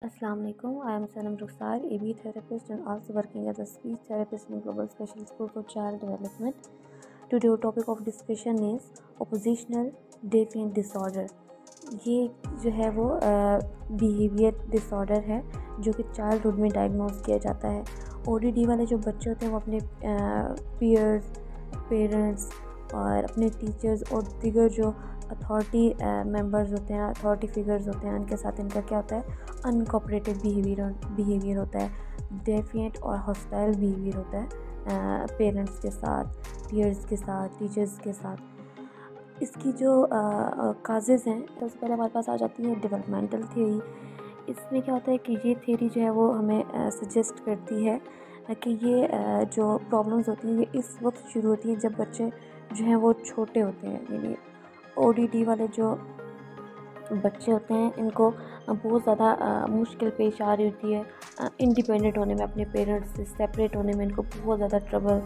Assalamu alaikum. I am Sanam Rukhsar, ABA therapist and also working as a speech therapist in Global Special School for Child Development. Today our topic of discussion is oppositional defiant disorder. ये जो है वो behaviour disorder है जो कि childhood में diagnose किया जाता है। ODD वाले जो बच्चे होते हैं वो अपने पीयर्स, पेरेंट्स और अपने टीचर्स और दीगर जो अथॉरिटी मेंबर्स होते हैं, अथॉरिटी फिगर्स होते हैं, उनके साथ इनका क्या होता है, अनकोऑपरेटिव बिहेवियर होता है, डेफिएंट और हॉस्टाइल बिहेवियर होता है पेरेंट्स के साथ, पीयर्स के साथ, टीचर्स के साथ। इसकी जो काजेज़ हैं, तो सबसे पहले हमारे पास आ जाती है डेवलपमेंटल थ्योरी। इसमें क्या होता है कि ये थ्योरी जो है वो हमें सजेस्ट करती है कि ये जो प्रॉब्लम्स होती हैं ये इस वक्त शुरू होती हैं जब बच्चे जो हैं वो छोटे होते हैं। यानी ODD वाले जो बच्चे होते हैं इनको बहुत ज़्यादा मुश्किल पेश आ रही होती है इंडिपेंडेंट होने में, अपने पेरेंट्स से सेपरेट होने में इनको बहुत ज़्यादा ट्रबल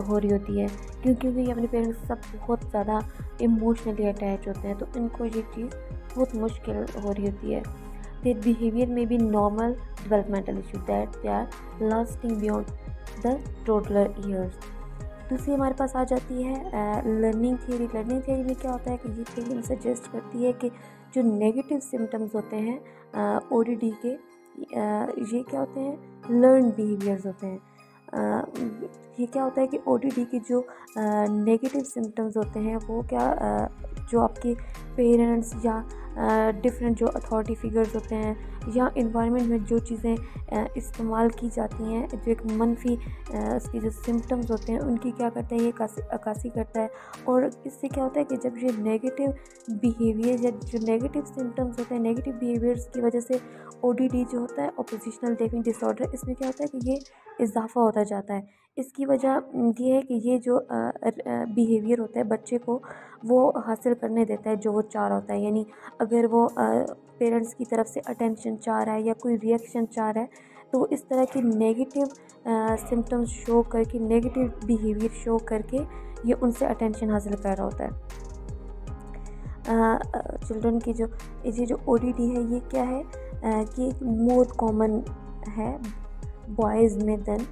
हो रही होती है, क्योंकि ये अपने पेरेंट्स के साथ बहुत ज़्यादा इमोशनली अटैच होते हैं, तो इनको ये चीज़ बहुत मुश्किल हो रही होती है। देयर बिहेवियर में be normal developmental issue that they are lasting beyond the toddler years. दूसरी हमारे पास आ जाती है लर्निंग थियरी। लर्निंग थियरी में क्या होता है कि ये थियरी सजेस्ट करती है कि जो नेगेटिव सिम्टम्स होते हैं ODD के, ये क्या होते हैं, लर्न बिहेवियर्स होते हैं। ये क्या होता है कि ODD के जो नेगेटिव सिम्टम्स होते हैं वो क्या जो आपके पेरेंट्स या डिफरेंट जो अथॉरिटी फिगर्स होते हैं या इन्वायरमेंट में जो चीज़ें इस्तेमाल की जाती हैं, जो एक मनफी उसकी जो सिम्टम्स होते हैं उनकी क्या करता है, ये अक्कासी करता है। और इससे क्या होता है कि जब ये नेगेटिव बिहेवियर या जो नेगेटिव सिम्टम्स होते हैं, नेगेटिव बिहेवियर्स की वजह से ODD जो होता है, ऑपोजिशनल डेफिएंट डिसऑर्डर, इसमें क्या होता है कि ये इजाफा होता जाता है। इसकी वजह ये है कि ये जो बिहेवियर होता है बच्चे को वो हासिल करने देता है जो वो चाह रहा होता है। यानी अगर वो पेरेंट्स की तरफ से अटेंशन चाह रहा है या कोई रिएक्शन चाह रहा है, तो इस तरह की नेगेटिव सिम्टम्स शो करके, नेगेटिव बिहेवियर शो करके ये उनसे अटेंशन हासिल कर रहा होता है। चिल्ड्रन की जो ये जो ODD है ये क्या है कि मोर कॉमन है बॉयज़ में देन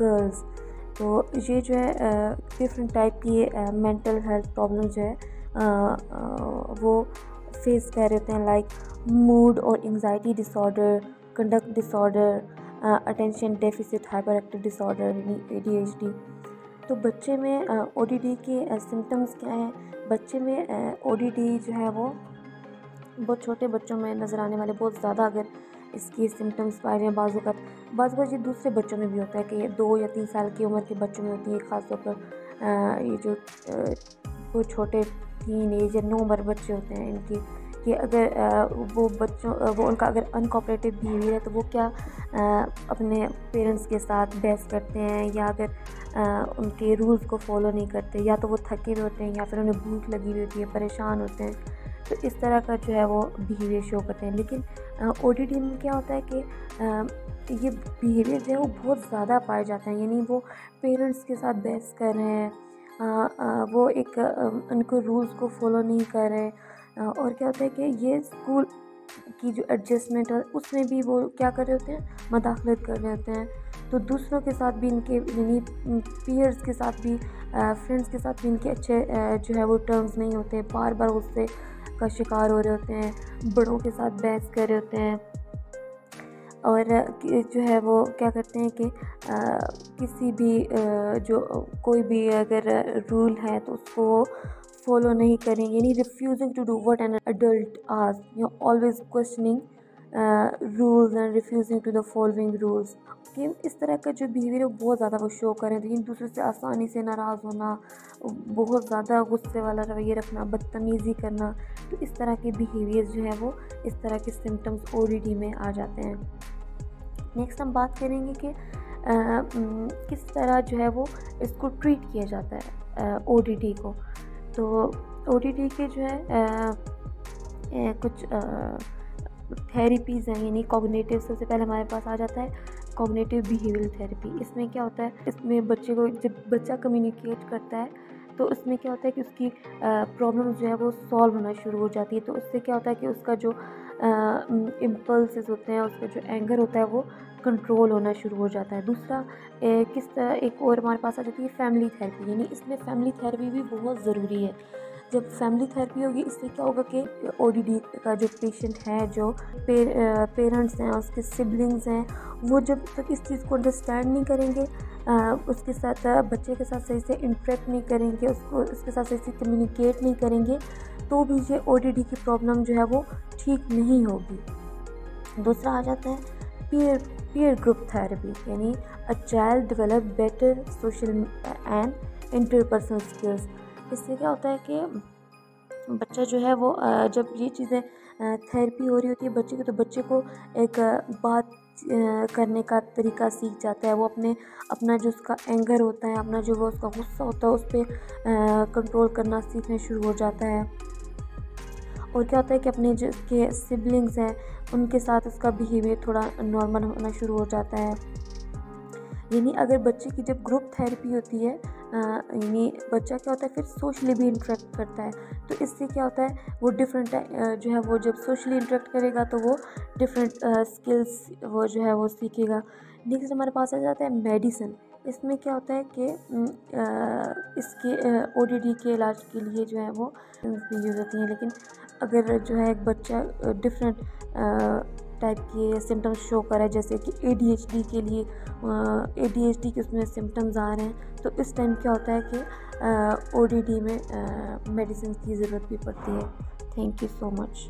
गर्ल्स। तो ये जो है डिफरेंट टाइप की मेंटल हेल्थ प्रॉब्लम जो है वो फेस कर रहे होते हैं, लाइक मूड और anxiety disorder, conduct disorder, attention deficit hyper active disorder यानी ADHD। तो बच्चे में ODD के सिम्टम्स क्या हैं? बच्चे में ODD जो है वो बहुत छोटे बच्चों में नज़र आने वाले बहुत ज़्यादा अगर इसकी सिम्टम्स पाए जाएँ, बाज़ ये दूसरे बच्चों में भी होता है कि 2 या 3 साल की उम्र के बच्चों में होती है, ख़ासतौर पर ये जो वो छोटे टीन एज या 9 उम्र बच्चे होते हैं इनकी, कि अगर वो उनका अगर अनकोऑपरेटिव बिहेवियर है तो वो क्या अपने पेरेंट्स के साथ बहस करते हैं, या अगर उनके रूल्स को फॉलो नहीं करते, या तो वो थके हुए होते हैं या फिर उन्हें भूख लगी हुई होती है, परेशान होते हैं, तो इस तरह का जो है वो बिहेवियर शो करते हैं। लेकिन ODD में क्या होता है कि ये बिहेवियर जो है वो बहुत ज़्यादा पाए जाते हैं। यानी वो पेरेंट्स के साथ बहस कर रहे हैं, वो एक उनको रूल्स को फॉलो नहीं कर रहे, और क्या होता है कि ये स्कूल की जो एडजस्टमेंट है उसमें भी वो क्या कर रहे होते हैं, मदाखलत कर रहे होते हैं। तो दूसरों के साथ भी इनके, यानी पीयर्स के साथ भी, फ्रेंड्स के साथ भी इनके अच्छे जो है वो टर्म्स नहीं होते, बार बार गुस्से का शिकार हो रहे होते हैं, बड़ों के साथ बहस कर रहे होते हैं, और जो है वो क्या करते हैं कि किसी भी जो कोई भी अगर रूल है तो उसको फॉलो नहीं करेंगे, यानी refusing to do what an adult ask, you always questioning rules and refusing to the following rules. कि इस तरह का जो बिहेवियर है बहुत ज़्यादा वो शो करें, लेकिन दूसरे से आसानी से नाराज़ होना, बहुत ज़्यादा गुस्से वाला रवैया रखना, बदतमीज़ी करना, तो इस तरह के बिहेवियर जो है वो इस तरह के सिम्टम्स ODD में आ जाते हैं। नेक्स्ट हम बात करेंगे कि किस तरह जो है वो इसको ट्रीट किया जाता है ODD को। तो ODD के जो है कुछ थेरेपीज़ हैं, यानी कॉग्निटिव। सबसे पहले हमारे पास आ जाता है कॉग्निटिव बिहेवियरल थेरेपी। इसमें क्या होता है, इसमें बच्चे को, जब बच्चा कम्युनिकेट करता है तो उसमें क्या होता है कि उसकी प्रॉब्लम जो है वो सॉल्व होना शुरू हो जाती है। तो उससे क्या होता है कि उसका जो इम्पल्सेस होते हैं, उसका जो एंगर होता है वो कंट्रोल होना शुरू हो जाता है। दूसरा किस तरह एक और हमारे पास आ जाती है फैमिली थेरेपी, यानी इसमें फैमिली थेरेपी भी बहुत ज़रूरी है। जब फैमिली थेरेपी होगी इससे क्या होगा कि ओडीडी का जो पेशेंट है, जो पेरेंट्स हैं, उसके सिबलिंग्स हैं, वो जब तक इस चीज़ को अंडरस्टैंड नहीं करेंगे, उसके साथ बच्चे के साथ सही से इंटरेक्ट नहीं करेंगे, उसके साथ सही से कम्युनिकेट नहीं करेंगे, तो भी ये ओडीडी की प्रॉब्लम जो है वो ठीक नहीं होगी। दूसरा आ जाता है पीयर ग्रुप थेरेपी, यानी a child develop better social and interpersonal skills. इससे क्या होता है कि बच्चा जो है वो जब ये चीज़ें थेरेपी हो रही होती है बच्चे की, तो बच्चे को एक बात करने का तरीका सीख जाता है। वो अपना जो उसका एंगर होता है, अपना जो वो उसका गुस्सा होता है, उस पर कंट्रोल करना सीखने शुरू हो जाता है। और क्या होता है कि अपने जो उसके सिबलिंग्स हैं उनके साथ उसका बिहेवियर थोड़ा नॉर्मल होना शुरू हो जाता है। यानी अगर बच्चे की जब ग्रुप थेरेपी होती है, यानी बच्चा क्या होता है फिर सोशली भी इंटरेक्ट करता है, तो इससे क्या होता है वो डिफरेंट जो है वो जब सोशली इंटरेक्ट करेगा तो वो डिफरेंट स्किल्स वो जो है वो सीखेगा। नेक्स्ट हमारे पास आ जाता है मेडिसिन। इसमें क्या होता है कि इसके ओडीडी के इलाज के लिए जो है वो भी यूज़ होती हैं, लेकिन अगर जो है एक बच्चा डिफरेंट टाइप के सिम्टम्स शो कर रहा है, जैसे कि एडीएचडी के लिए एडीएचडी के उसमें सिम्टम्स आ रहे हैं, तो इस टाइम क्या होता है कि ओडीडी में मेडिसिन की ज़रूरत भी पड़ती है। Thank you so much.